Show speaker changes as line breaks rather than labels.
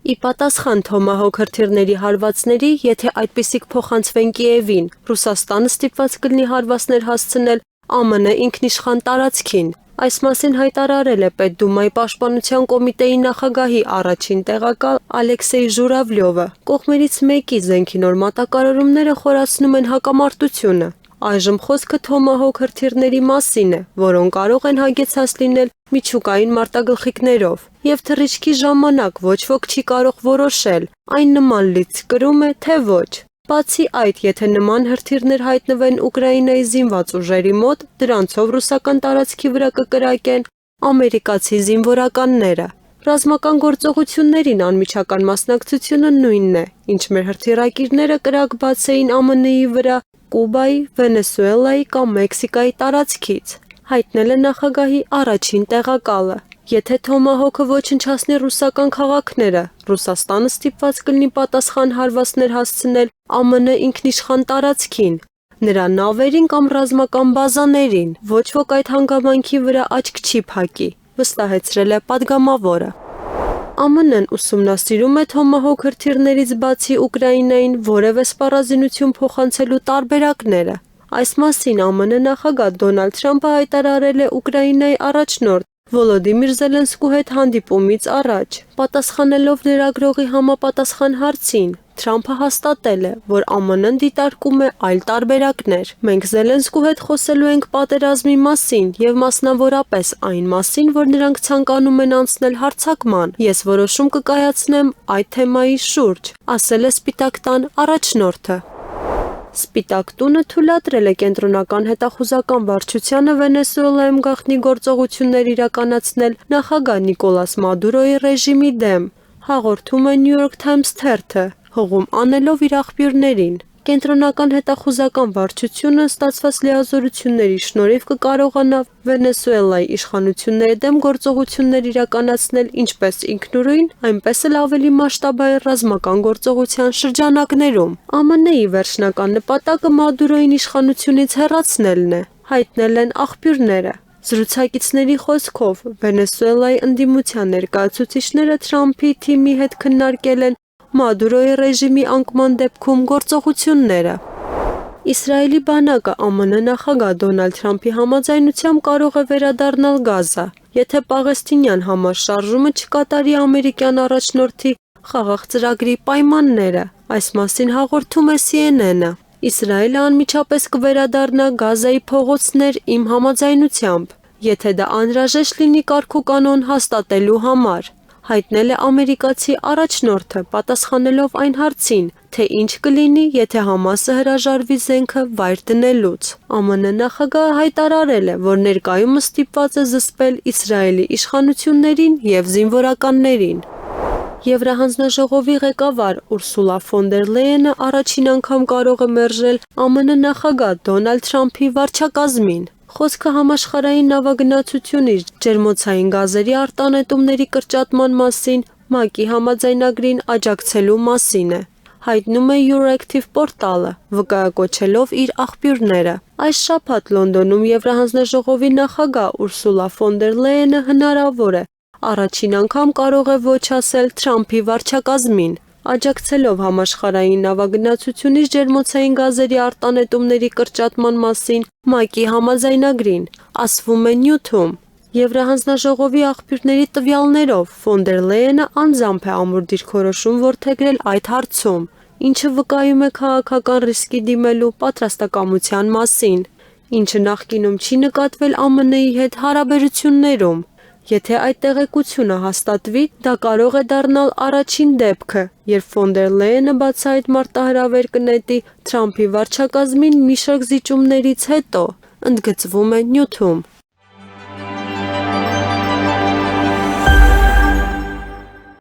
Ի պատասխան Թոմահոք հրթիռների հարվածների, եթե այդպիսիք փոխանցվեն Կիևին, Ռուսաստանը ստիպված կլինի հարվածներ հասցնել ԱՄՆ ինքնիշխան տարածքին։ Այս մասին հայտարարել է Պետդումայի պաշտպանության կոմիտեի նախագահի առաջին տեղակալ Ալեքսեյ Ժուրավլյովը։ Կողմերից մեկի զենքի նոր մատակարարումները խորացնում են հակամարտությունը։ Այժմ խոսքը Թոմահոք հրթիռների մասին է, որոնք կարող են հագեցած լինել միջուկային մարտագլխիկներով, եւ թռիչքի ժամանակ ոչ ոք չի կարող որոշել, այն նման լիցք կրում է, թե ոչ։ Բացի այդ, եթե նման հրթիռներ հայտնվեն Ուկրաինայի զինված ուժերի մոտ, դրանցով ռուսական տարածքի վրա կկրակեն ամերիկացի զինվորականները։ Ռազմական գործողություններին անմիջական մասնակցությունը նույնն է, ինչ մեր հրթիռակիրները կրակ բացեին ԱՄՆ-ի վրա Կուբայի, Վենեսուելայի կամ Մեքսիկայի տարածքից, հայտնել է նախագահի առաջին տեղակալը։ Եթե Թոմահոքը ոչնչացնի ռուսական քաղաքները, Ռուսաստանը ստիպված կլինի պատասխան հարվածներ հասցնել ԱՄՆ ինքնիշխան տարածքին, նրա նավերին կամ ռազմական բազաներին, ոչ ոք այդ հանգամանքի վրա աչք չի փակի, վստահեցրել է պատգամավորը։ ԱՄՆ-ն ուսումնասիրում է Թոմահոք հրթիռներից բացի Ուկրաինային որևէ սպառազինություն փոխանցելու տարբերակները։ Այս մասին ԱՄՆ նախագահ Դոնալդ Թրամփը հայտարարել է Ուկրաինայի առաջնորդ Վոլոդիմիր Զելենսկու հետ հանդիպումից առաջ։ Պատասխանելով լրագրողի համապատասխան հարցին, Թրամփը հաստատել է, որ ԱՄՆ-ն դիտարկում է այլ տարբերակներ։ Մենք Զելենսկու հետ խոսելու ենք պատերազմի մասին եւ մասնավորապես այն մասին, որ նրանք ցանկանում են անցնել հարձակման։ Ես որոշում կկայացնեմ այդ թեմայի շուրջ, ասել է Սպիտակ տան առաջնորդը։ Սպիտակ տունը թույլատրել է կենտրոնական հետախուզական վարչությանը Վենեսուելայում գաղտնի գործողություններ իրականացնել նախագահ Նիկոլաս Մադուրոյի ռեժիմի դեմ, հաղորդում է New York Times թերթը, հղում անելով իր աղբյուրներին։ Կենտրոնական հետախուզական վարչությունը ստացված լիազորությունների շնորհիվ կկարողանա Վենեսուելայի իշխանությունների դեմ գործողություններ իրականացնել ինչպես ինքնուրույն, այնպես էլ ավելի մասշտաբային ռազմական գործողության շրջանակներում։ ԱՄՆ-ի վերջնական նպատակը Մադուրոյին իշխանությունից հեռացնելն է, հայտնել են աղբյուրները։ Զրուցակիցների խոսքով Վենեսուելայի ընդդիմության ներկայացուցիչները Թրամփի թիմի հետ քննարկել են Մադուրոյի ռեժիմի անկման դեպքում գործողությունները։ Իսրայելի բանակը ԱՄՆ նախագահ Դոնալդ Թրամփի համաձայնությամբ կարող է վերադառնալ Գազա, եթե պաղեստինյան համաշարժումը չկատարի ամերիկյան առաջնորդի խաղաղ ծրագրի պայմանները։ Այս մասին հաղորդում է CNN-ը։ Իսրայելը անմիջապես կվերադառնա Գազայի փողոցներ իմ համաձայնությամբ, եթե դա անհրաժեշտ լինի կարգուկանոն հաստատելու համար, հայտնել է ամերիկացի առաջնորդը, պատասխանելով այն հարցին, թե ինչ կլինի, եթե Համասը հրաժարվի զենքը վայր դնելուց։ ԱՄՆ նախագահը հայտարարել է, որ ներկայումս ստիպված է զսպել Իսրայելի իշխանություններին և զինվորականներին։ Եվրահանձնաժողովի ղեկավար Ուրսուլա ֆոն դեր Լեյենը առաջին անգամ կարող է մերժել ԱՄՆ նախագահ Դոնալդ Թրամփի վարչակազմին։ Խոսքը համաշխարհային նավագնացությունից ջերմոցային գազերի արտանետումների կրճատման մասին ՄԱԿ-ի համաձայնագրին աջակցելու մասին է, հայտնում է Euractiv պորտալը, վկայակոչելով իր աղբյուրները։ Այս շաբաթ Լոնդոնում Եվրահանձնաժողովի նախագահ Ուրսուլա ֆոն դեր Լեյենը հնարավոր է առաջին անգամ կարող է ոչ ասել Թրամփի վարչակազմին, աջակցելով համաշխարհային նավագնացությունից ջերմոցային գազերի արտանետումների կրճատման մասին ՄԱԿ-ի համաձայնագրին, ասվում է Նյութում։ Եվրահանձնաժողովի աղբյուրների տվյալներով ֆոն դեր Լեյենը անձամբ է ամուր դիրքորոշում որդեգրել այդ հարցում, ինչը վկայում է քաղաքական ռիսկի դիմելու պատրաստակամության մասին, ինչը նախկինում չի նկատվել ԱՄՆ-ի հետ հարաբերություններում։ Եթե այդ տեղեկությունը հաստատվի, դա կարող է դառնալ առաջին դեպքը, երբ ֆոն դեր Լեյենը բացահայտ մարտահրավեր կնետի Թրամփի վարչակազմին մի շարք զիջումներից հետո, ընդգծվում է Նյութում։